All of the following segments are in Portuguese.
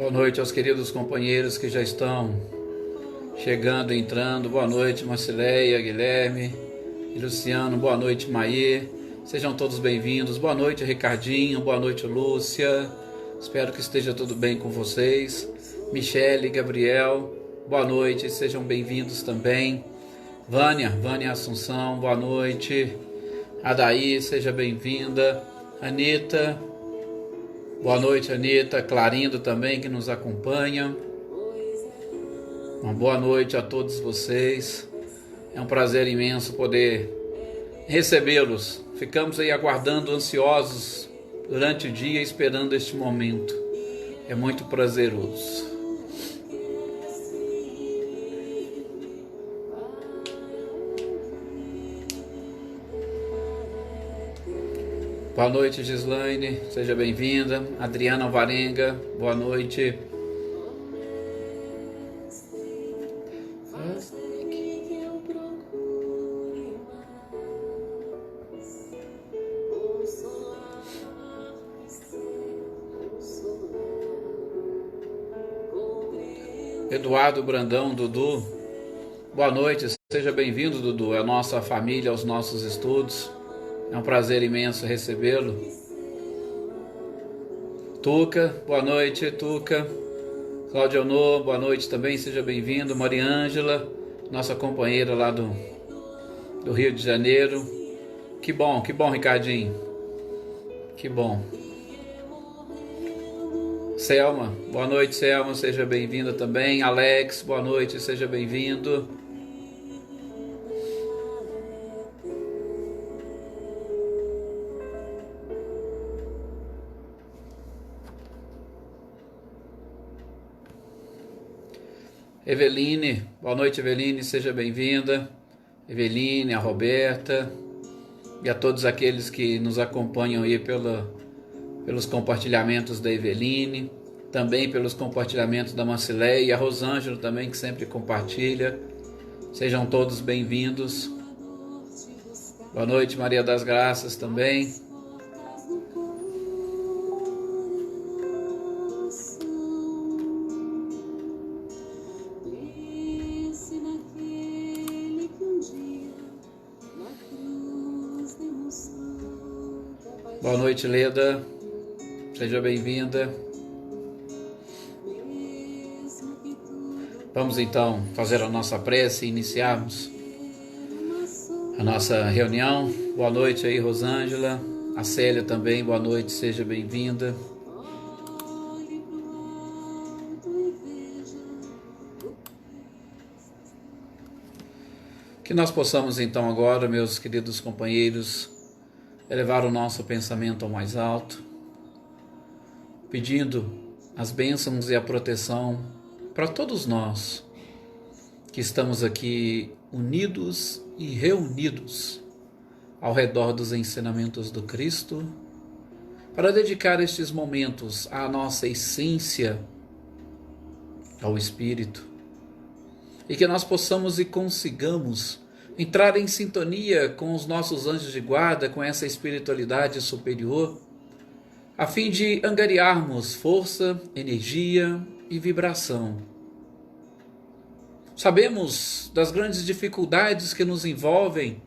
Boa noite aos queridos companheiros que já estão chegando, entrando. Boa noite, Marcileia, Guilherme e Luciano. Boa noite, Maê. Sejam todos bem-vindos. Boa noite, Ricardinho. Boa noite, Lúcia. Espero que esteja tudo bem com vocês. Michele, Gabriel, boa noite. Sejam bem-vindos também. Vânia Assunção, boa noite. Adaí, seja bem-vinda. Anitta, boa noite, Anitta. Clarindo também, que nos acompanha. Uma boa noite a todos vocês. É um prazer imenso poder recebê-los. Ficamos aí aguardando, ansiosos durante o dia, esperando este momento. É muito prazeroso. Boa noite, Gislaine, seja bem-vinda. Adriana Alvarenga, boa noite. Eduardo Brandão, Dudu, boa noite, seja bem-vindo, Dudu, é a nossa família, aos nossos estudos. É um prazer imenso recebê-lo. Tuca, boa noite, Tuca. Cláudio Honor, boa noite também, seja bem-vindo. Mariângela, nossa companheira lá do Rio de Janeiro. Que bom, Ricardinho. Que bom. Selma, boa noite, Selma, seja bem-vinda também. Alex, boa noite, seja bem-vindo. Eveline, boa noite, Eveline, seja bem-vinda. Eveline, a Roberta e a todos aqueles que nos acompanham aí pelos compartilhamentos da Eveline, também pelos compartilhamentos da Marcileia e a Rosângela também, que sempre compartilha. Sejam todos bem-vindos. Boa noite, Maria das Graças também. Boa noite, Leda, seja bem-vinda. Vamos então fazer a nossa prece e iniciarmos a nossa reunião. Boa noite aí, Rosângela, a Célia também, boa noite, seja bem-vinda. Que nós possamos então agora, meus queridos companheiros, elevar o nosso pensamento ao mais alto, pedindo as bênçãos e a proteção para todos nós que estamos aqui unidos e reunidos ao redor dos ensinamentos do Cristo, para dedicar estes momentos à nossa essência, ao Espírito, e que nós possamos e consigamos entrar em sintonia com os nossos anjos de guarda, com essa espiritualidade superior, a fim de angariarmos força, energia e vibração. Sabemos das grandes dificuldades que nos envolvem,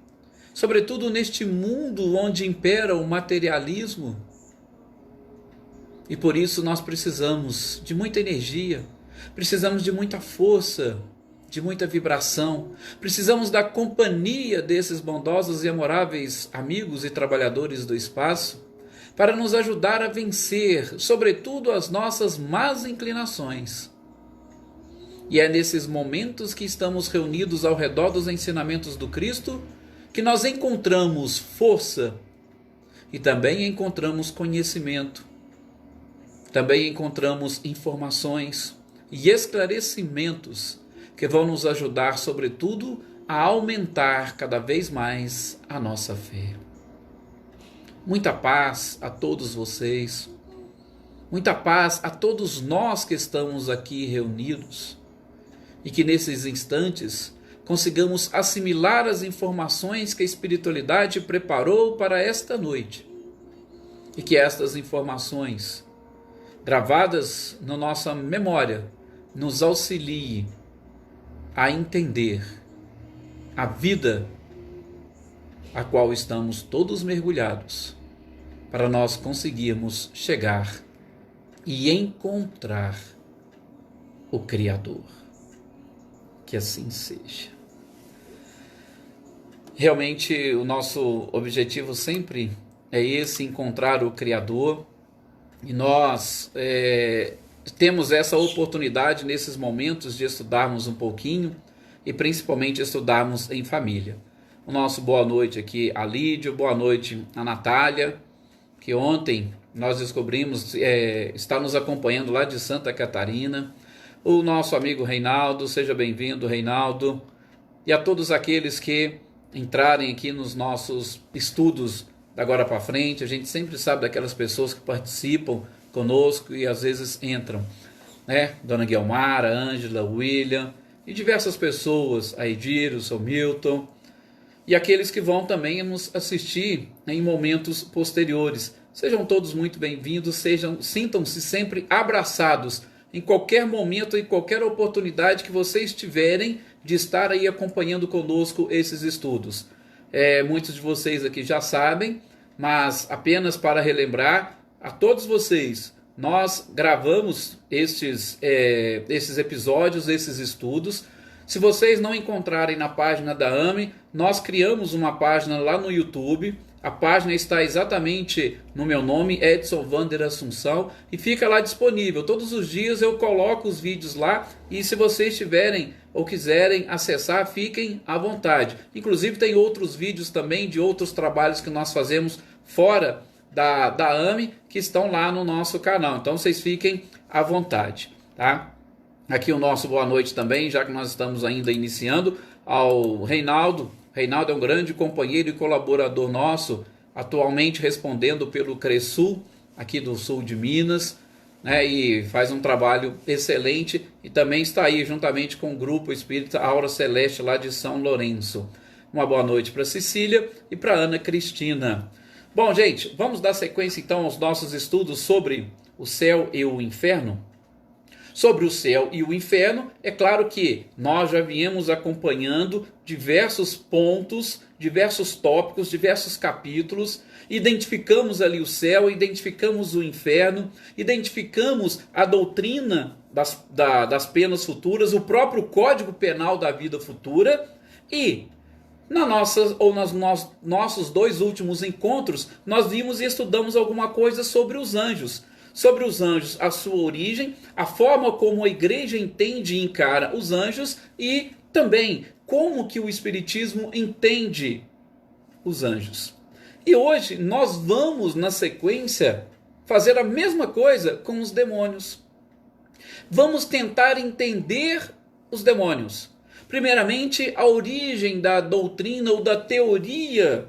sobretudo neste mundo onde impera o materialismo, e por isso nós precisamos de muita energia, precisamos de muita força, de muita vibração, precisamos da companhia desses bondosos e amoráveis amigos e trabalhadores do espaço para nos ajudar a vencer, sobretudo, as nossas más inclinações. E é nesses momentos que estamos reunidos ao redor dos ensinamentos do Cristo que nós encontramos força e também encontramos conhecimento, também encontramos informações e esclarecimentos que vão nos ajudar, sobretudo, a aumentar cada vez mais a nossa fé. Muita paz a todos vocês, muita paz a todos nós que estamos aqui reunidos, e que nesses instantes consigamos assimilar as informações que a espiritualidade preparou para esta noite, e que estas informações gravadas na nossa memória, nos auxilie a entender a vida a qual estamos todos mergulhados, para nós conseguirmos chegar e encontrar o Criador. Que assim seja. Realmente o nosso objetivo sempre é esse, encontrar o Criador, e nós temos essa oportunidade nesses momentos de estudarmos um pouquinho e principalmente estudarmos em família. O nosso boa noite aqui a Lídio, boa noite a Natália, que ontem nós descobrimos, está nos acompanhando lá de Santa Catarina. O nosso amigo Reinaldo, seja bem-vindo, Reinaldo. E a todos aqueles que entrarem aqui nos nossos estudos da agora para frente. A gente sempre sabe daquelas pessoas que participam conosco e às vezes entram, né? Dona Guilmara, Ângela, William e diversas pessoas, a Edir, o seu Milton, e aqueles que vão também nos assistir em momentos posteriores. Sejam todos muito bem-vindos, sintam-se sempre abraçados em qualquer momento, em qualquer oportunidade que vocês tiverem de estar aí acompanhando conosco esses estudos. Muitos de vocês aqui já sabem, mas apenas para relembrar a todos vocês, nós gravamos esses episódios, esses estudos. Se vocês não encontrarem na página da AME, nós criamos uma página lá no YouTube. A página está exatamente no meu nome, Edson Vander Assunção, e fica lá disponível. Todos os dias eu coloco os vídeos lá, e se vocês tiverem ou quiserem acessar, fiquem à vontade. Inclusive tem outros vídeos também de outros trabalhos que nós fazemos fora da AME, que estão lá no nosso canal. Então vocês fiquem à vontade, tá? Aqui o nosso boa noite também, já que nós estamos ainda iniciando, ao Reinaldo. Reinaldo é um grande companheiro e colaborador nosso, atualmente respondendo pelo CRESUL, aqui do sul de Minas, né, e faz um trabalho excelente, e também está aí juntamente com o Grupo Espírita Aura Celeste lá de São Lourenço. Uma boa noite para Cecília e para Ana Cristina. Bom, gente, vamos dar sequência então aos nossos estudos sobre o céu e o inferno? Sobre o céu e o inferno, é claro que nós já viemos acompanhando diversos pontos, diversos tópicos, diversos capítulos, identificamos ali o céu, identificamos o inferno, identificamos a doutrina das penas futuras, o próprio Código Penal da vida futura, e nos nossos dois últimos encontros, nós vimos e estudamos alguma coisa sobre os anjos. Sobre os anjos, a sua origem, a forma como a igreja entende e encara os anjos e também como que o Espiritismo entende os anjos. E hoje nós vamos, na sequência, fazer a mesma coisa com os demônios. Vamos tentar entender os demônios. Primeiramente, a origem da doutrina ou da teoria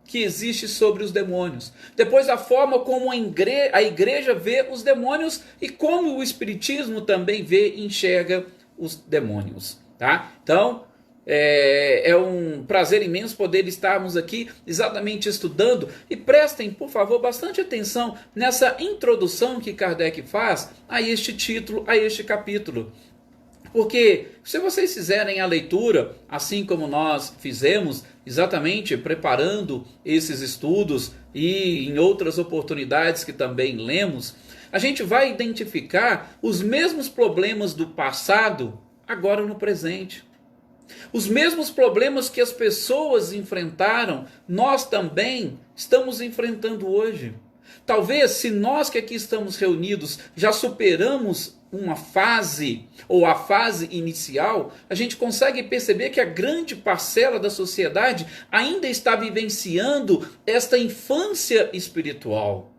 que existe sobre os demônios. Depois, a forma como a igreja vê os demônios e como o Espiritismo também vê e enxerga os demônios. Tá? Então, é um prazer imenso poder estarmos aqui exatamente estudando, e prestem, por favor, bastante atenção nessa introdução que Kardec faz a este título, a este capítulo. Porque se vocês fizerem a leitura, assim como nós fizemos, exatamente preparando esses estudos e em outras oportunidades que também lemos, a gente vai identificar os mesmos problemas do passado agora no presente. Os mesmos problemas que as pessoas enfrentaram, nós também estamos enfrentando hoje. Talvez, se nós que aqui estamos reunidos já superamos uma fase, ou a fase inicial, a gente consegue perceber que a grande parcela da sociedade ainda está vivenciando esta infância espiritual.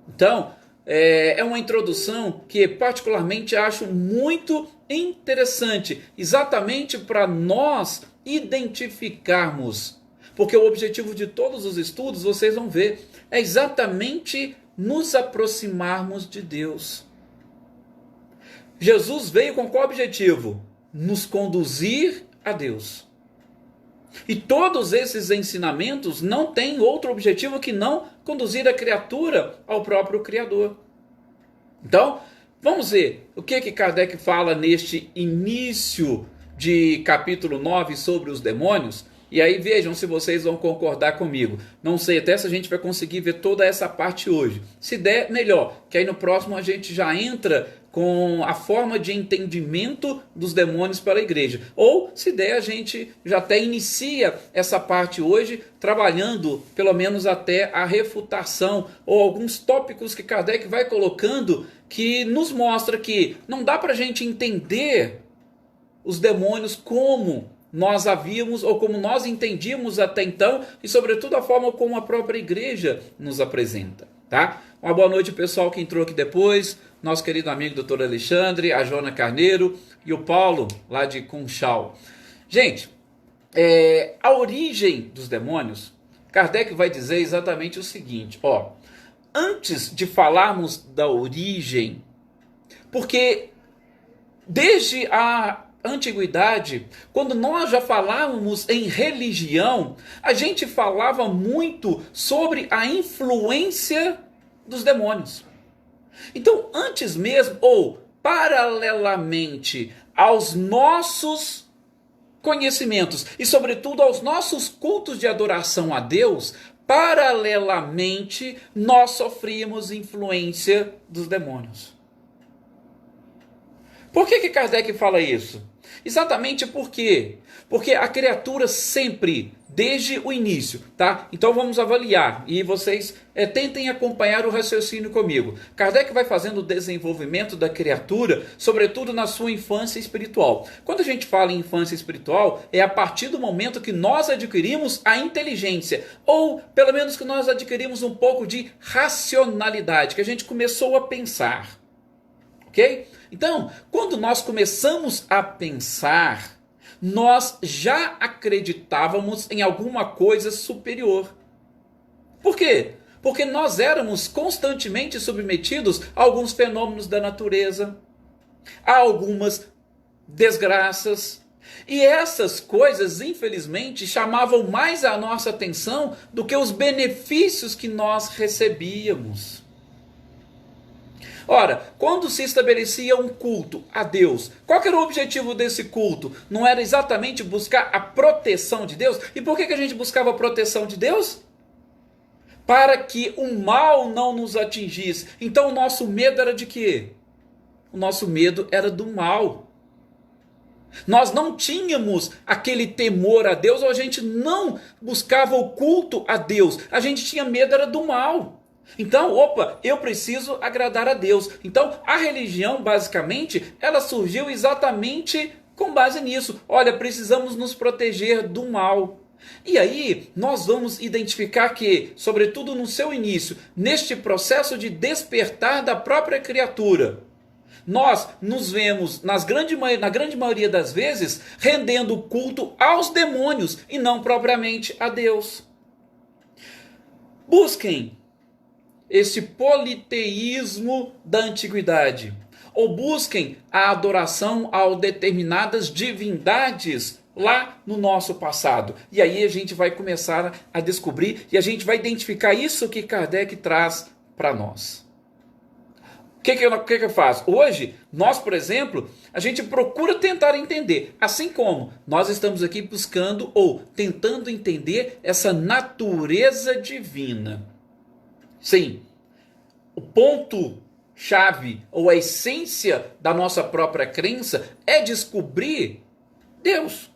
Então, é uma introdução que particularmente acho muito interessante, exatamente para nós identificarmos, porque o objetivo de todos os estudos, vocês vão ver, é exatamente nos aproximarmos de Deus. Jesus veio com qual objetivo? Nos conduzir a Deus. E todos esses ensinamentos não têm outro objetivo que não conduzir a criatura ao próprio Criador. Então, vamos ver o que Kardec fala neste início de capítulo 9 sobre os demônios. E aí vejam se vocês vão concordar comigo. Não sei até se a gente vai conseguir ver toda essa parte hoje. Se der, melhor, que aí no próximo a gente já entra com a forma de entendimento dos demônios pela igreja. Ou, se der, a gente já até inicia essa parte hoje, trabalhando pelo menos até a refutação, ou alguns tópicos que Kardec vai colocando, que nos mostra que não dá para a gente entender os demônios como nós havíamos, ou como nós entendíamos até então, e sobretudo a forma como a própria igreja nos apresenta, tá? Uma boa noite, pessoal, que entrou aqui depois, nosso querido amigo Dr. Alexandre, a Joana Carneiro e o Paulo, lá de Conchal. Gente, a origem dos demônios, Kardec vai dizer exatamente o seguinte, ó, antes de falarmos da origem, porque desde a antiguidade, quando nós já falávamos em religião, a gente falava muito sobre a influência dos demônios. Então, antes mesmo, ou paralelamente aos nossos conhecimentos e sobretudo aos nossos cultos de adoração a Deus, paralelamente nós sofríamos influência dos demônios. Por que Kardec fala isso? Exatamente por quê? Porque a criatura sempre, desde o início, tá? Então vamos avaliar e vocês tentem acompanhar o raciocínio comigo. Kardec vai fazendo o desenvolvimento da criatura, sobretudo na sua infância espiritual. Quando a gente fala em infância espiritual, é a partir do momento que nós adquirimos a inteligência, ou pelo menos que nós adquirimos um pouco de racionalidade, que a gente começou a pensar. Ok? Então, quando nós começamos a pensar, nós já acreditávamos em alguma coisa superior. Por quê? Porque nós éramos constantemente submetidos a alguns fenômenos da natureza, a algumas desgraças. E essas coisas, infelizmente, chamavam mais a nossa atenção do que os benefícios que nós recebíamos. Ora, quando se estabelecia um culto a Deus, qual era o objetivo desse culto? Não era exatamente buscar a proteção de Deus? E por que a gente buscava a proteção de Deus? Para que o mal não nos atingisse. Então o nosso medo era de quê? O nosso medo era do mal. Nós não tínhamos aquele temor a Deus, ou a gente não buscava o culto a Deus. A gente tinha medo era do mal. Então, eu preciso agradar a Deus. Então, a religião, basicamente, ela surgiu exatamente com base nisso. Olha, precisamos nos proteger do mal. E aí, nós vamos identificar que, sobretudo no seu início, neste processo de despertar da própria criatura, nós nos vemos, na grande maioria das vezes, rendendo culto aos demônios e não propriamente a Deus. Busquem esse politeísmo da antiguidade, ou busquem a adoração a determinadas divindades lá no nosso passado. E aí a gente vai começar a descobrir e a gente vai identificar isso que Kardec traz para nós. O que eu faço? Hoje, nós, por exemplo, a gente procura tentar entender, assim como nós estamos aqui buscando ou tentando entender essa natureza divina. Sim, o ponto-chave ou a essência da nossa própria crença é descobrir Deus.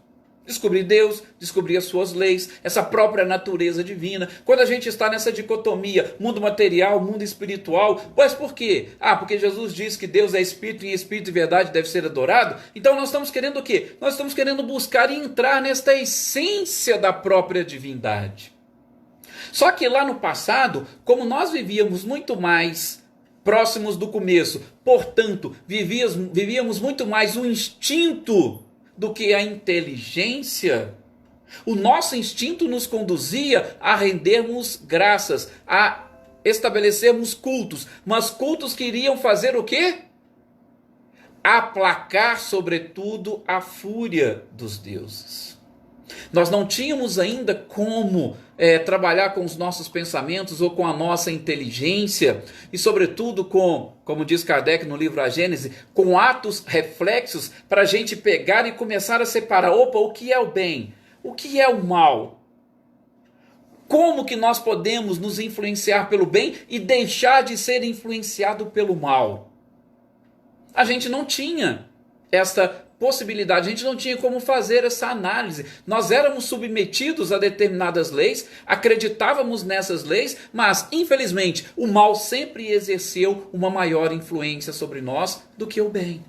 Descobrir Deus, descobrir as suas leis, essa própria natureza divina. Quando a gente está nessa dicotomia, mundo material, mundo espiritual, pois por quê? Porque Jesus diz que Deus é espírito e espírito e verdade deve ser adorado. Então nós estamos querendo o quê? Nós estamos querendo buscar e entrar nesta essência da própria divindade. Só que lá no passado, como nós vivíamos muito mais próximos do começo, portanto, vivíamos muito mais o instinto do que a inteligência, o nosso instinto nos conduzia a rendermos graças, a estabelecermos cultos, mas cultos que iriam fazer o quê? Aplacar, sobretudo, a fúria dos deuses. Nós não tínhamos ainda como trabalhar com os nossos pensamentos ou com a nossa inteligência e, sobretudo, como diz Kardec no livro A Gênese, com atos reflexos para a gente pegar e começar a separar, opa, o que é o bem? O que é o mal? Como que nós podemos nos influenciar pelo bem e deixar de ser influenciado pelo mal? A gente não tinha essa possibilidade, a gente não tinha como fazer essa análise. Nós éramos submetidos a determinadas leis, acreditávamos nessas leis, mas infelizmente o mal sempre exerceu uma maior influência sobre nós do que o bem.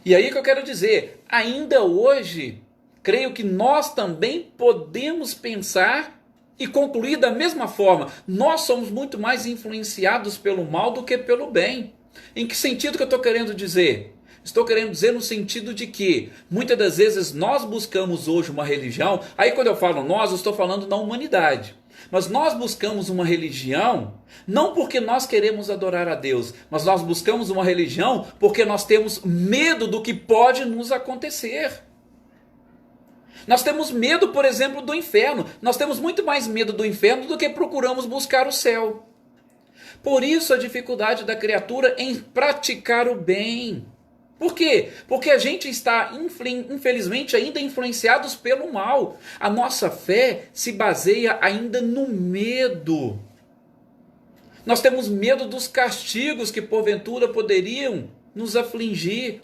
E aí que eu quero dizer, ainda hoje, creio que nós também podemos pensar e concluir da mesma forma. Nós somos muito mais influenciados pelo mal do que pelo bem. Em que sentido que eu estou querendo dizer? Estou querendo dizer no sentido de que muitas das vezes nós buscamos hoje uma religião, aí quando eu falo nós, eu estou falando na humanidade. Mas nós buscamos uma religião não porque nós queremos adorar a Deus, mas nós buscamos uma religião porque nós temos medo do que pode nos acontecer. Nós temos medo, por exemplo, do inferno. Nós temos muito mais medo do inferno do que procuramos buscar o céu. Por isso a dificuldade da criatura em praticar o bem. Por quê? Porque a gente está, infelizmente, ainda influenciados pelo mal. A nossa fé se baseia ainda no medo. Nós temos medo dos castigos que porventura poderiam nos afligir.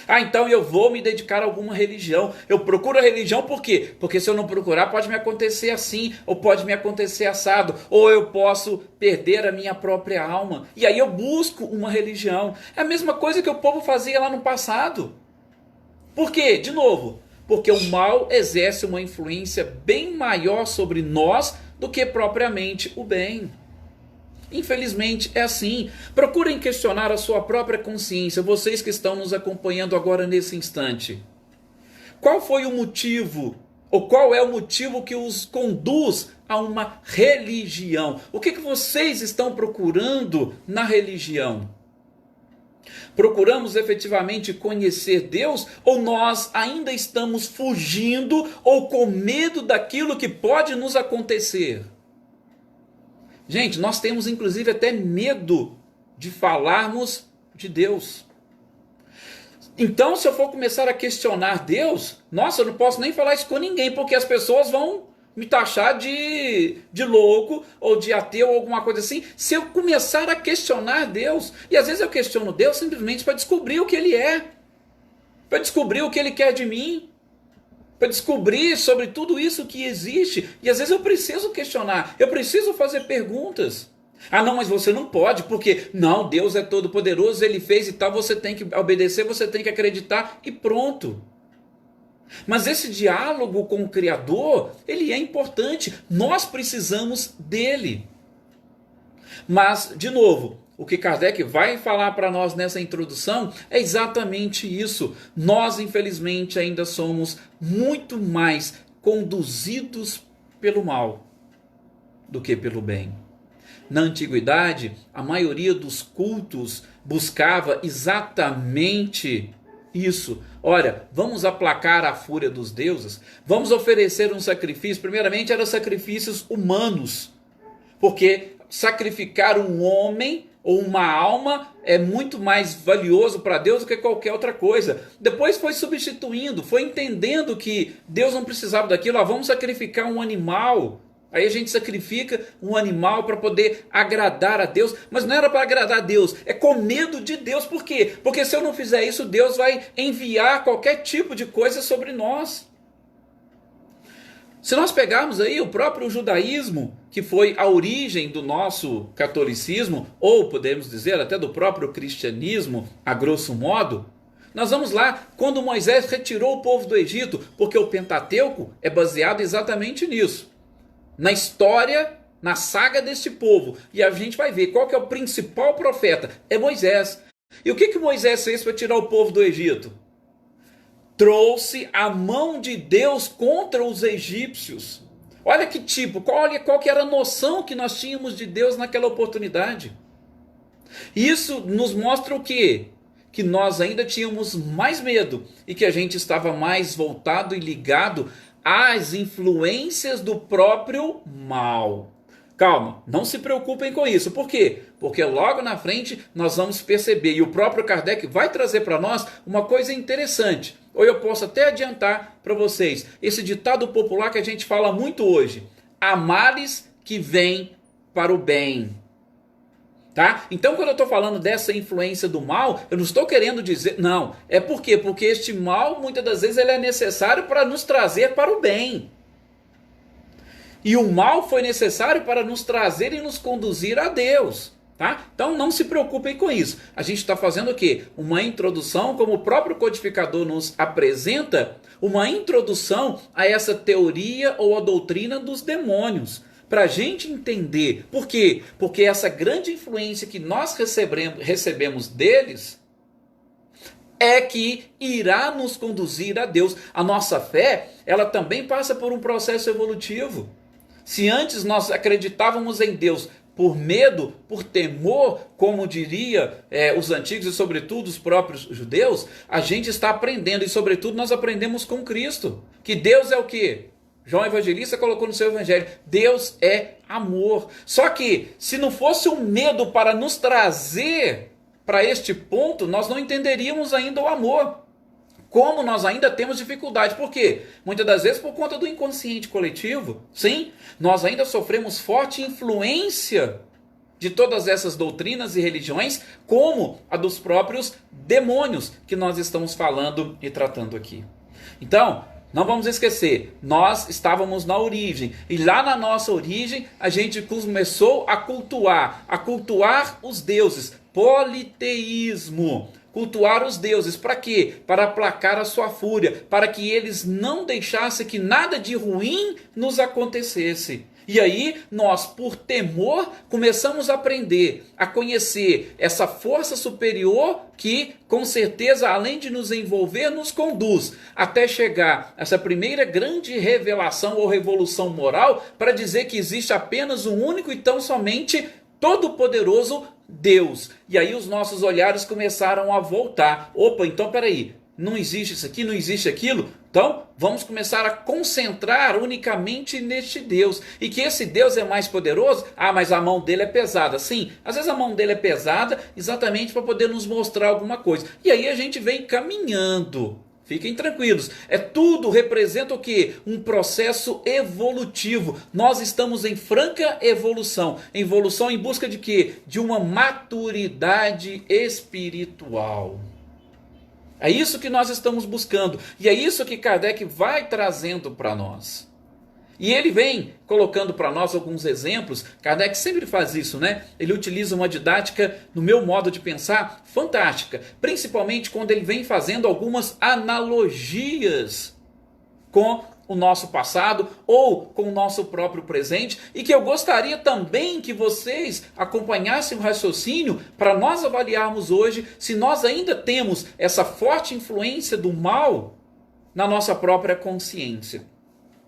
Então eu vou me dedicar a alguma religião. Eu procuro a religião por quê? Porque se eu não procurar pode me acontecer assim, ou pode me acontecer assado, ou eu posso perder a minha própria alma. E aí eu busco uma religião. É a mesma coisa que o povo fazia lá no passado. Por quê? De novo, porque o mal exerce uma influência bem maior sobre nós do que propriamente o bem. Infelizmente é assim. Procurem questionar a sua própria consciência, vocês que estão nos acompanhando agora nesse instante. Qual foi o motivo, ou qual é o motivo que os conduz a uma religião? O que vocês estão procurando na religião? Procuramos efetivamente conhecer Deus ou nós ainda estamos fugindo ou com medo daquilo que pode nos acontecer? Gente, nós temos inclusive até medo de falarmos de Deus. Então, se eu for começar a questionar Deus, nossa, eu não posso nem falar isso com ninguém, porque as pessoas vão me taxar de louco ou de ateu ou alguma coisa assim. Se eu começar a questionar Deus, e às vezes eu questiono Deus simplesmente para descobrir o que Ele é, para descobrir o que Ele quer de mim, para descobrir sobre tudo isso que existe. E às vezes eu preciso questionar, eu preciso fazer perguntas. Ah não, mas você não pode, porque não, Deus é todo poderoso, Ele fez e tal, você tem que obedecer, você tem que acreditar e pronto. Mas esse diálogo com o Criador, ele é importante, nós precisamos dele. Mas, de novo, o que Kardec vai falar para nós nessa introdução é exatamente isso. Nós, infelizmente, ainda somos muito mais conduzidos pelo mal do que pelo bem. Na antiguidade, a maioria dos cultos buscava exatamente isso. Olha, vamos aplacar a fúria dos deuses, vamos oferecer um sacrifício. Primeiramente, eram sacrifícios humanos, porque sacrificar um homem ou uma alma é muito mais valioso para Deus do que qualquer outra coisa. Depois foi substituindo, foi entendendo que Deus não precisava daquilo. Vamos sacrificar um animal. Aí a gente sacrifica um animal para poder agradar a Deus, mas não era para agradar a Deus, é com medo de Deus. Por quê? Porque se eu não fizer isso, Deus vai enviar qualquer tipo de coisa sobre nós. Se nós pegarmos aí o próprio judaísmo, que foi a origem do nosso catolicismo, ou podemos dizer até do próprio cristianismo, a grosso modo, nós vamos lá quando Moisés retirou o povo do Egito, porque o Pentateuco é baseado exatamente nisso. Na história, na saga deste povo. E a gente vai ver qual que é o principal profeta. É Moisés. E o que Moisés fez para tirar o povo do Egito? Trouxe a mão de Deus contra os egípcios. Olha que tipo, olha qual que era a noção que nós tínhamos de Deus naquela oportunidade. Isso nos mostra o quê? que nós ainda tínhamos mais medo e que a gente estava mais voltado e ligado às influências do próprio mal. Calma, não se preocupem com isso. Por quê? Porque logo na frente nós vamos perceber, e o próprio Kardec vai trazer para nós uma coisa interessante. Ou eu posso até adiantar para vocês esse ditado popular que a gente fala muito hoje: há males que vêm para o bem. Tá? Então, quando eu estou falando dessa influência do mal, eu não estou querendo dizer... Não, é por quê? Porque este mal, muitas das vezes, ele é necessário para nos trazer para o bem. E o mal foi necessário para nos trazer e nos conduzir a Deus. Tá? Então, não se preocupem com isso. A gente está fazendo o quê? Uma introdução, como o próprio codificador nos apresenta, uma introdução a essa teoria ou a doutrina dos demônios. Para a gente entender. Por quê? Porque essa grande influência que nós recebemos deles é que irá nos conduzir a Deus. A nossa fé, ela também passa por um processo evolutivo. Se antes nós acreditávamos em Deus por medo, por temor, como diria os antigos e sobretudo os próprios judeus, a gente está aprendendo, e sobretudo nós aprendemos com Cristo, que Deus é o quê? João Evangelista colocou no seu evangelho: Deus é amor. Só que, se não fosse o medo para nos trazer para este ponto, nós não entenderíamos ainda o amor. Como nós ainda temos dificuldade. Por quê? Muitas das vezes por conta do inconsciente coletivo. Sim, nós ainda sofremos forte influência de todas essas doutrinas e religiões, como a dos próprios demônios que nós estamos falando e tratando aqui. Então, não vamos esquecer, nós estávamos na origem, e lá na nossa origem a gente começou a cultuar os deuses, politeísmo, cultuar os deuses, para quê? Para aplacar a sua fúria, para que eles não deixassem que nada de ruim nos acontecesse. E aí nós, por temor, começamos a aprender, a conhecer essa força superior que, com certeza, além de nos envolver, nos conduz até chegar a essa primeira grande revelação ou revolução moral para dizer que existe apenas um único e tão somente todo-poderoso Deus. E aí os nossos olhares começaram a voltar. Opa, então peraí, não existe isso aqui, não existe aquilo? Então, vamos começar a concentrar unicamente neste Deus. E que esse Deus é mais poderoso? Ah, mas a mão dele é pesada. Sim, às vezes a mão dele é pesada exatamente para poder nos mostrar alguma coisa. E aí a gente vem caminhando. Fiquem tranquilos. Tudo representa o quê? Um processo evolutivo. Nós estamos em franca evolução. Evolução em busca de quê? De uma maturidade espiritual. É isso que nós estamos buscando. E é isso que Kardec vai trazendo para nós. E ele vem colocando para nós alguns exemplos. Kardec sempre faz isso, né? Ele utiliza uma didática, no meu modo de pensar, fantástica. Principalmente quando ele vem fazendo algumas analogias com o nosso passado ou com o nosso próprio presente, e que eu gostaria também que vocês acompanhassem o raciocínio para nós avaliarmos hoje se nós ainda temos essa forte influência do mal na nossa própria consciência.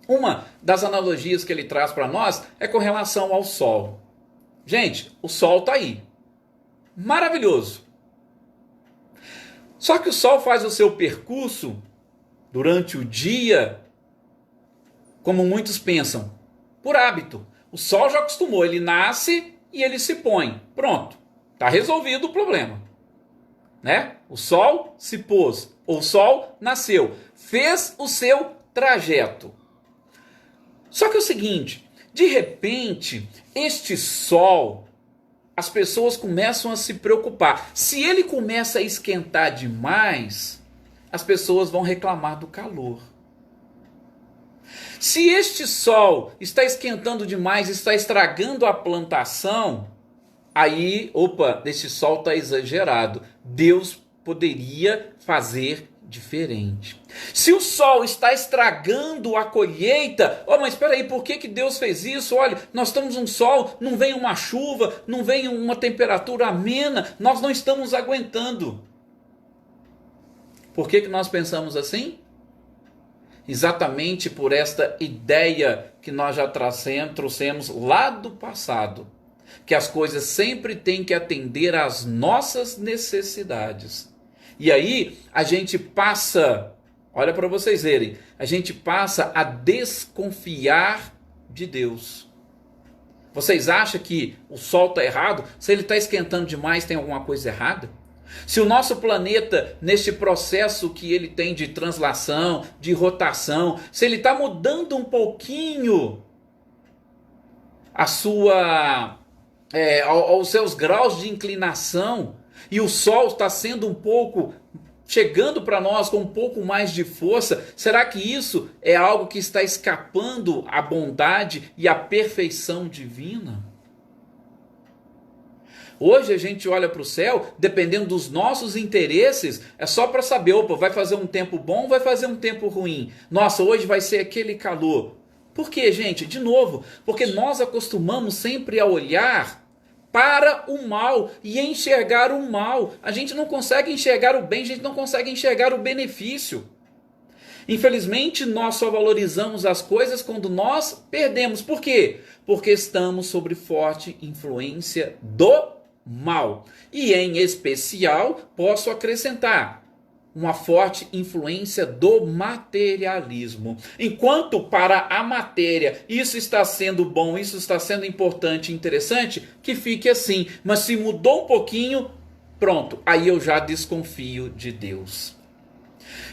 Uma das analogias que ele traz para nós é com relação ao Sol. Gente, o Sol está aí. Maravilhoso. Só que o Sol faz o seu percurso durante o dia, como muitos pensam, por hábito. O Sol já acostumou, ele nasce e ele se põe. Pronto, está resolvido o problema. Né? O Sol se pôs, ou o Sol nasceu, fez o seu trajeto. Só que é o seguinte, de repente, este Sol, as pessoas começam a se preocupar. Se ele começa a esquentar demais, as pessoas vão reclamar do calor. Se este Sol está esquentando demais, está estragando a plantação, aí, esse Sol está exagerado. Deus poderia fazer diferente. Se o Sol está estragando a colheita, mas espera aí, por que Deus fez isso? Olha, nós estamos um sol, não vem uma chuva, não vem uma temperatura amena, nós não estamos aguentando. Por que nós pensamos assim? Exatamente por esta ideia que nós já trouxemos lá do passado, que as coisas sempre têm que atender às nossas necessidades. E aí a gente passa, olha para vocês verem, a gente passa a desconfiar de Deus. Vocês acham que o sol está errado? Se ele está esquentando demais, tem alguma coisa errada? Se o nosso planeta, neste processo que ele tem de translação, de rotação, se ele está mudando um pouquinho a sua, aos seus graus de inclinação, e o Sol está sendo um pouco, chegando para nós com um pouco mais de força, será que isso é algo que está escapando à bondade e à perfeição divina? Hoje a gente olha para o céu, dependendo dos nossos interesses, é só para saber, opa, vai fazer um tempo bom, vai fazer um tempo ruim. Nossa, hoje vai ser aquele calor. Por quê, gente? De novo, porque nós acostumamos sempre a olhar para o mal e enxergar o mal. A gente não consegue enxergar o bem, a gente não consegue enxergar o benefício. Infelizmente, nós só valorizamos as coisas quando nós perdemos. Por quê? Porque estamos sob forte influência do mal. E em especial, posso acrescentar, uma forte influência do materialismo. Enquanto para a matéria isso está sendo bom, isso está sendo importante e interessante, que fique assim. Mas se mudou um pouquinho, pronto, aí eu já desconfio de Deus.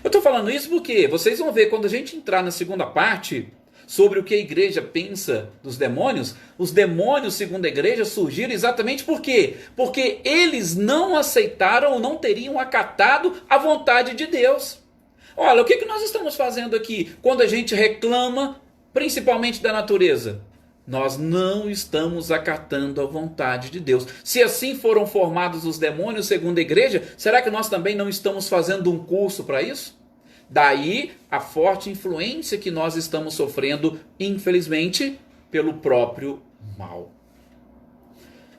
Eu estou falando isso porque vocês vão ver quando a gente entrar na segunda parte sobre o que a igreja pensa dos demônios. Os demônios, segundo a igreja, surgiram exatamente por quê? Porque eles não aceitaram ou não teriam acatado a vontade de Deus. Olha, o que nós estamos fazendo aqui quando a gente reclama, principalmente da natureza? Nós não estamos acatando a vontade de Deus. Se assim foram formados os demônios, segundo a igreja, será que nós também não estamos fazendo um curso para isso? Daí a forte influência que nós estamos sofrendo, infelizmente, pelo próprio mal.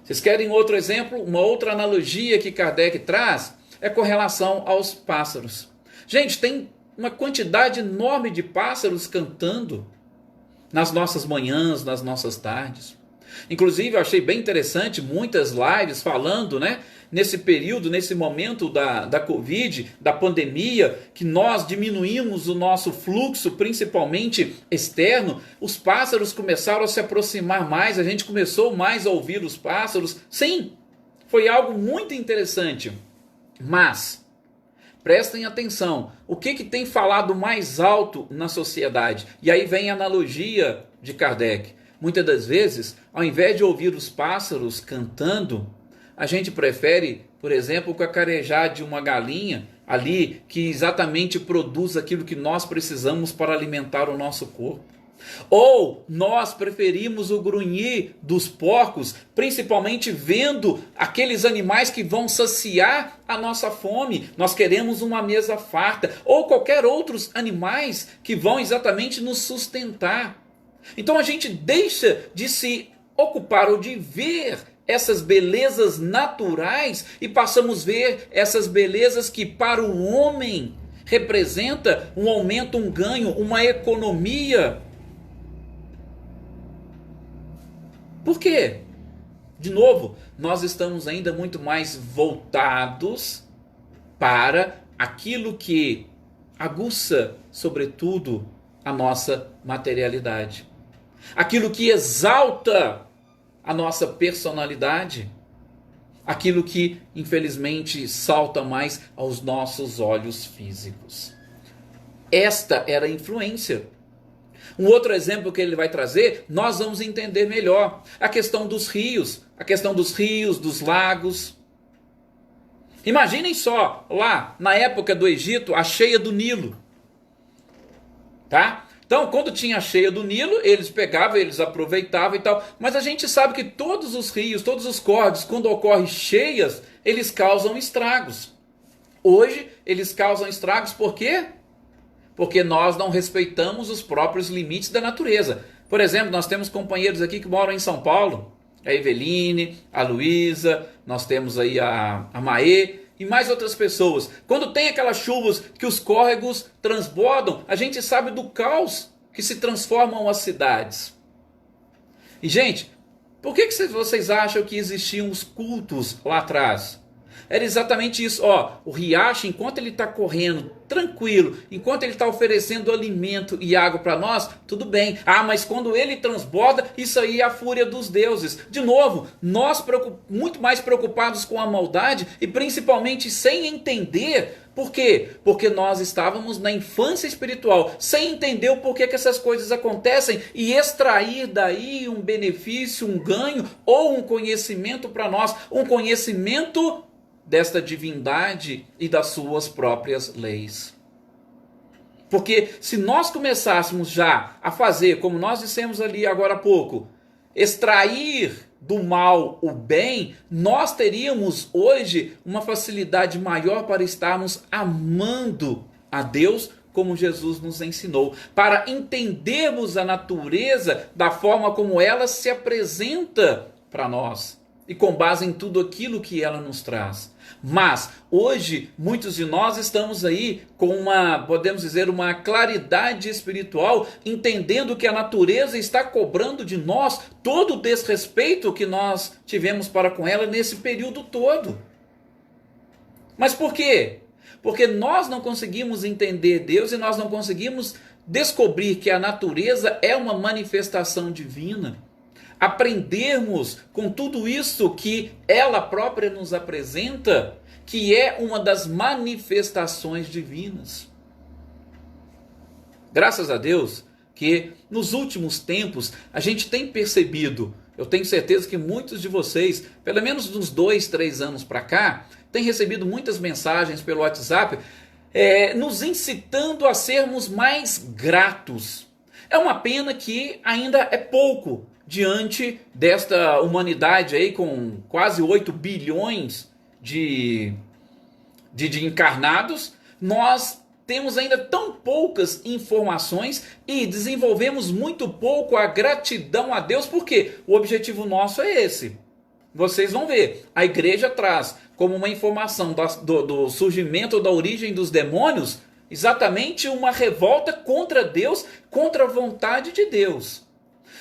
Vocês querem outro exemplo? Uma outra analogia que Kardec traz é com relação aos pássaros. Gente, tem uma quantidade enorme de pássaros cantando nas nossas manhãs, nas nossas tardes. Inclusive, eu achei bem interessante muitas lives falando, nesse período, nesse momento da Covid, da pandemia, que nós diminuímos o nosso fluxo, principalmente externo, os pássaros começaram a se aproximar mais, a gente começou mais a ouvir os pássaros. Sim, foi algo muito interessante. Mas prestem atenção, o que tem falado mais alto na sociedade? E aí vem a analogia de Kardec. Muitas das vezes, ao invés de ouvir os pássaros cantando, a gente prefere, por exemplo, o cacarejar de uma galinha ali que exatamente produz aquilo que nós precisamos para alimentar o nosso corpo. Ou nós preferimos o grunhir dos porcos, principalmente vendo aqueles animais que vão saciar a nossa fome. Nós queremos uma mesa farta. Ou qualquer outros animais que vão exatamente nos sustentar. Então a gente deixa de se ocupar ou de ver essas belezas naturais e passamos a ver essas belezas que para o homem representa um aumento, um ganho, uma economia. Por quê? De novo, nós estamos ainda muito mais voltados para aquilo que aguça, sobretudo, a nossa materialidade. Aquilo que exalta a nossa personalidade. Aquilo que, infelizmente, salta mais aos nossos olhos físicos. Esta era a influência. Um outro exemplo que ele vai trazer, nós vamos entender melhor. A questão dos rios, dos lagos. Imaginem só, lá na época do Egito, a cheia do Nilo. Tá? Então, quando tinha a cheia do Nilo, eles pegavam, eles aproveitavam e tal. Mas a gente sabe que todos os rios, todos os córregos, quando ocorrem cheias, eles causam estragos. Hoje, eles causam estragos por quê? Porque nós não respeitamos os próprios limites da natureza. Por exemplo, nós temos companheiros aqui que moram em São Paulo. A Eveline, a Luísa, nós temos aí a Maê e mais outras pessoas. Quando tem aquelas chuvas que os córregos transbordam, a gente sabe do caos que se transformam as cidades. E, gente, por que vocês acham que existiam os cultos lá atrás? Era exatamente isso. Ó, o riacho, enquanto ele está correndo tranquilo, enquanto ele está oferecendo alimento e água para nós, tudo bem. Ah, mas quando ele transborda, isso aí é a fúria dos deuses. De novo, nós muito mais preocupados com a maldade e principalmente sem entender. Por quê? Porque nós estávamos na infância espiritual, sem entender o porquê que essas coisas acontecem e extrair daí um benefício, um ganho ou um conhecimento para nós, um conhecimento desta divindade e das suas próprias leis. Porque se nós começássemos já a fazer, como nós dissemos ali agora há pouco, extrair do mal o bem, nós teríamos hoje uma facilidade maior para estarmos amando a Deus como Jesus nos ensinou, para entendermos a natureza da forma como ela se apresenta para nós e com base em tudo aquilo que ela nos traz. Mas hoje muitos de nós estamos aí com podemos dizer, uma claridade espiritual, entendendo que a natureza está cobrando de nós todo o desrespeito que nós tivemos para com ela nesse período todo. Mas por quê? Porque nós não conseguimos entender Deus e nós não conseguimos descobrir que a natureza é uma manifestação divina. Aprendermos com tudo isso que ela própria nos apresenta, que é uma das manifestações divinas. Graças a Deus que nos últimos tempos a gente tem percebido, eu tenho certeza que muitos de vocês, pelo menos uns 2, 3 anos para cá, têm recebido muitas mensagens pelo WhatsApp, nos incitando a sermos mais gratos. É uma pena que ainda é pouco diante desta humanidade aí com quase 8 bilhões de encarnados. Nós temos ainda tão poucas informações e desenvolvemos muito pouco a gratidão a Deus, porque o objetivo nosso é esse. Vocês vão ver, a igreja traz como uma informação do surgimento ou da origem dos demônios exatamente uma revolta contra Deus, contra a vontade de Deus.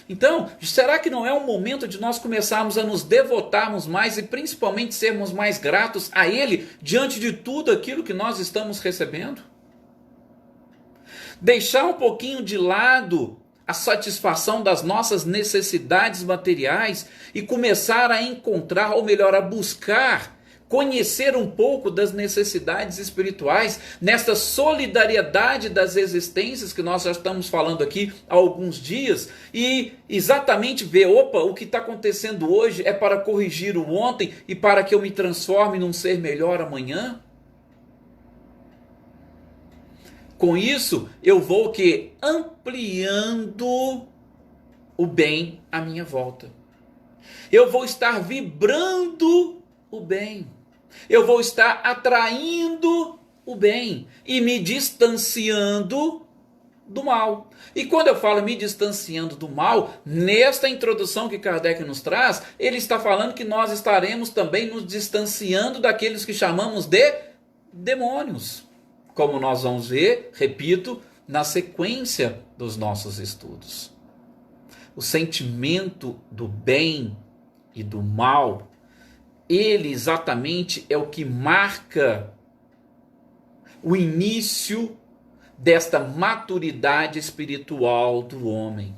Então, será que não é um momento de nós começarmos a nos devotarmos mais e principalmente sermos mais gratos a Ele diante de tudo aquilo que nós estamos recebendo? Deixar um pouquinho de lado a satisfação das nossas necessidades materiais e começar a encontrar, ou melhor, a buscar, conhecer um pouco das necessidades espirituais, nesta solidariedade das existências que nós já estamos falando aqui há alguns dias, e exatamente ver, o que está acontecendo hoje é para corrigir o ontem e para que eu me transforme num ser melhor amanhã? Com isso, eu vou ampliando o bem à minha volta. Eu vou estar vibrando o bem. Eu vou estar atraindo o bem e me distanciando do mal. E quando eu falo me distanciando do mal, nesta introdução que Kardec nos traz, ele está falando que nós estaremos também nos distanciando daqueles que chamamos de demônios. Como nós vamos ver, repito, na sequência dos nossos estudos. O sentimento do bem e do mal, ele exatamente é o que marca o início desta maturidade espiritual do homem.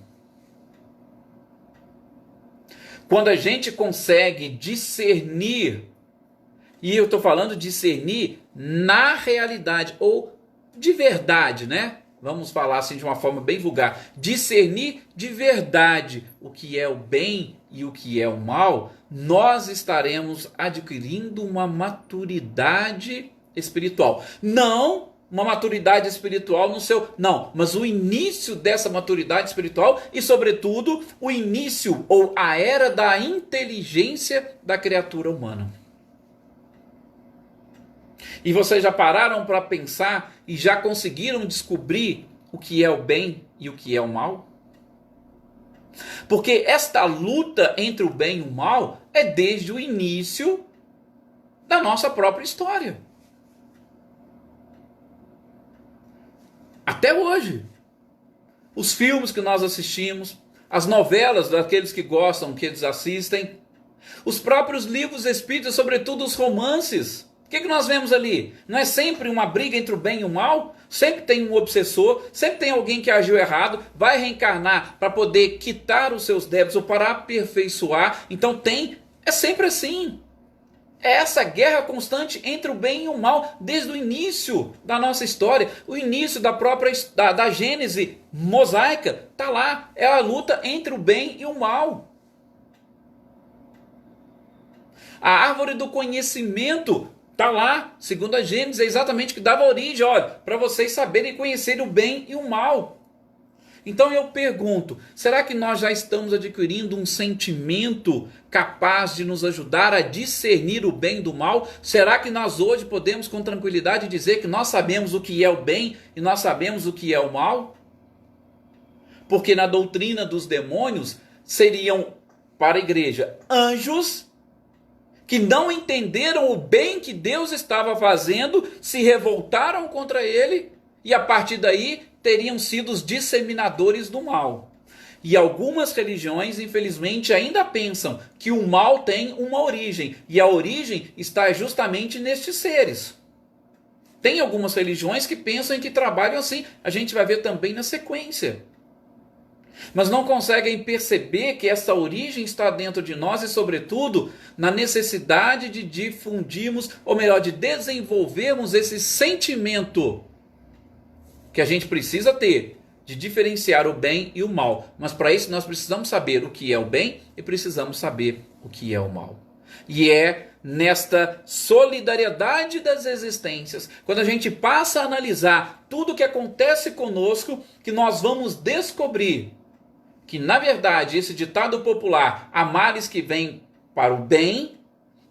Quando a gente consegue discernir, e eu estou falando discernir na realidade, ou de verdade, né? Vamos falar assim de uma forma bem vulgar. Discernir de verdade o que é o bem e o que é o mal, nós estaremos adquirindo uma maturidade espiritual. Não uma maturidade espiritual mas o início dessa maturidade espiritual e, sobretudo, o início ou a era da inteligência da criatura humana. E vocês já pararam para pensar e já conseguiram descobrir o que é o bem e o que é o mal? Porque esta luta entre o bem e o mal é desde o início da nossa própria história. Até hoje. Os filmes que nós assistimos, as novelas daqueles que gostam, que eles assistem, Os próprios livros espíritas, sobretudo os romances. O que nós vemos ali? Não é sempre uma briga entre o bem e o mal? Sempre tem um obsessor, sempre tem alguém que agiu errado, vai reencarnar para poder quitar os seus débitos ou para aperfeiçoar. Então é sempre assim. É essa guerra constante entre o bem e o mal, desde o início da nossa história, o início da própria da Gênese mosaica, está lá, é a luta entre o bem e o mal. A árvore do conhecimento está lá, segundo a Gênesis, é exatamente o que dava origem, olha, para vocês saberem conhecer o bem e o mal. Então eu pergunto, será que nós já estamos adquirindo um sentimento capaz de nos ajudar a discernir o bem do mal? Será que nós hoje podemos com tranquilidade dizer que nós sabemos o que é o bem e nós sabemos o que é o mal? Porque na doutrina dos demônios seriam, para a igreja, anjos que não entenderam o bem que Deus estava fazendo, se revoltaram contra ele e a partir daí teriam sido os disseminadores do mal. E algumas religiões, infelizmente, ainda pensam que o mal tem uma origem, e a origem está justamente nestes seres. Tem algumas religiões que pensam e que trabalham assim, a gente vai ver também na sequência. Mas não conseguem perceber que essa origem está dentro de nós e, sobretudo, na necessidade de difundirmos, ou melhor, de desenvolvermos esse sentimento que a gente precisa ter de diferenciar o bem e o mal. Mas para isso nós precisamos saber o que é o bem e precisamos saber o que é o mal. E é nesta solidariedade das existências, quando a gente passa a analisar tudo o que acontece conosco, que nós vamos descobrir que, na verdade, esse ditado popular, há males que vêm para o bem,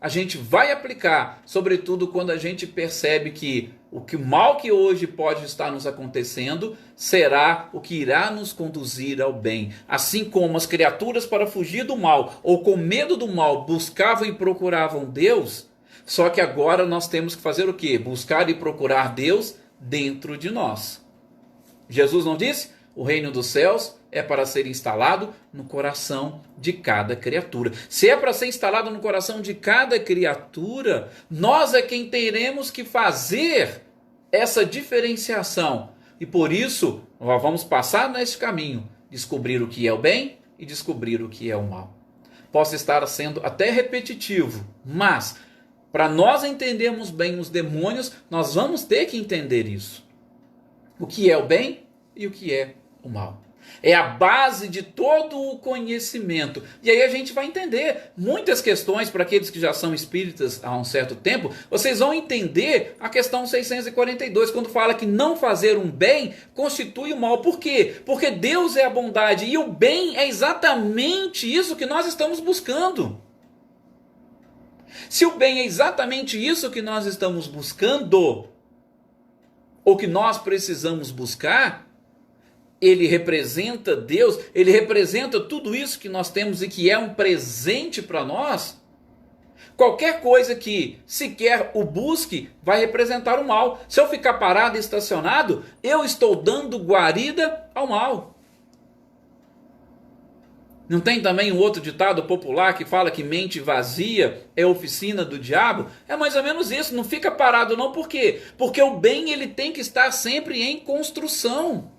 a gente vai aplicar, sobretudo quando a gente percebe que o mal que hoje pode estar nos acontecendo será o que irá nos conduzir ao bem. Assim como as criaturas, para fugir do mal ou com medo do mal, buscavam e procuravam Deus, só que agora nós temos que fazer o quê? Buscar e procurar Deus dentro de nós. Jesus não disse? O reino dos céus é para ser instalado no coração de cada criatura. Se é para ser instalado no coração de cada criatura, nós é quem teremos que fazer essa diferenciação. E por isso, nós vamos passar nesse caminho, descobrir o que é o bem e descobrir o que é o mal. Posso estar sendo até repetitivo, mas para nós entendermos bem os demônios, nós vamos ter que entender isso. O que é o bem e o que é o mal. É a base de todo o conhecimento. E aí a gente vai entender muitas questões. Para aqueles que já são espíritas há um certo tempo, vocês vão entender a questão 642, quando fala que não fazer um bem constitui o mal. Por quê? Porque Deus é a bondade e o bem é exatamente isso que nós estamos buscando. Se o bem é exatamente isso que nós estamos buscando, ou que nós precisamos buscar, ele representa Deus, ele representa tudo isso que nós temos e que é um presente para nós. Qualquer coisa que sequer o busque vai representar o mal. Se eu ficar parado e estacionado, eu estou dando guarida ao mal. Não tem também um outro ditado popular que fala que mente vazia é oficina do diabo? É mais ou menos isso, não fica parado não. Por quê? Porque o bem ele tem que estar sempre em construção.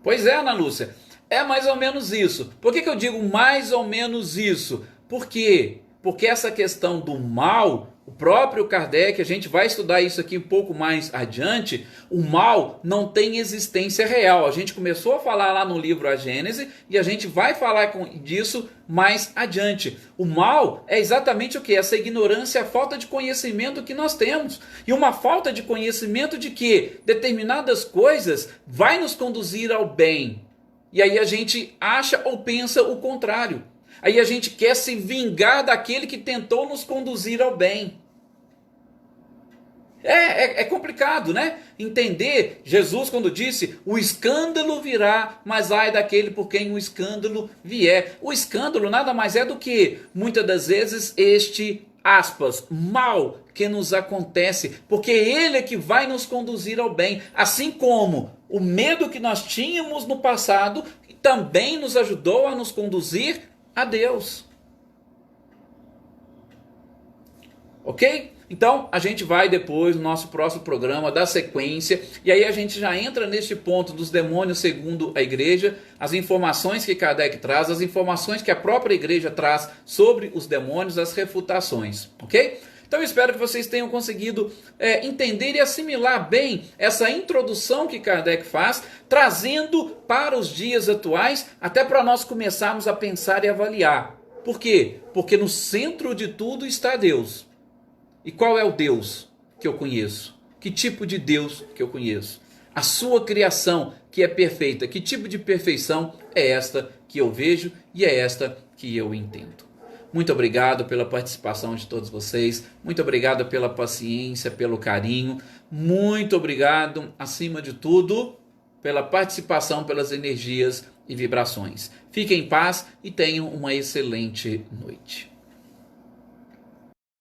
Pois é, Ana Lúcia, é mais ou menos isso. Por que eu digo mais ou menos isso? Por quê? Porque essa questão do mal, o próprio Kardec, a gente vai estudar isso aqui um pouco mais adiante, o mal não tem existência real. A gente começou a falar lá no livro A Gênese e a gente vai falar disso mais adiante. O mal é exatamente o que? Essa ignorância, a falta de conhecimento que nós temos. E uma falta de conhecimento de que determinadas coisas vai nos conduzir ao bem. E aí a gente acha ou pensa o contrário. Aí a gente quer se vingar daquele que tentou nos conduzir ao bem. É complicado, né? Entender Jesus quando disse, o escândalo virá, mas ai daquele por quem o escândalo vier. O escândalo nada mais é do que, muitas das vezes, este, aspas, mal que nos acontece, porque ele é que vai nos conduzir ao bem. Assim como o medo que nós tínhamos no passado também nos ajudou a nos conduzir a Deus. Ok? Então, a gente vai depois, no nosso próximo programa, dar sequência, e aí a gente já entra neste ponto dos demônios segundo a igreja, as informações que Kardec traz, as informações que a própria igreja traz sobre os demônios, as refutações, ok? Então eu espero que vocês tenham conseguido entender e assimilar bem essa introdução que Kardec faz, trazendo para os dias atuais, até para nós começarmos a pensar e avaliar. Por quê? Porque no centro de tudo está Deus. E qual é o Deus que eu conheço? Que tipo de Deus que eu conheço? A sua criação, que é perfeita. Que tipo de perfeição é esta que eu vejo e é esta que eu entendo? Muito obrigado pela participação de todos vocês. Muito obrigado pela paciência, pelo carinho. Muito obrigado, acima de tudo, pela participação, pelas energias e vibrações. Fiquem em paz e tenham uma excelente noite.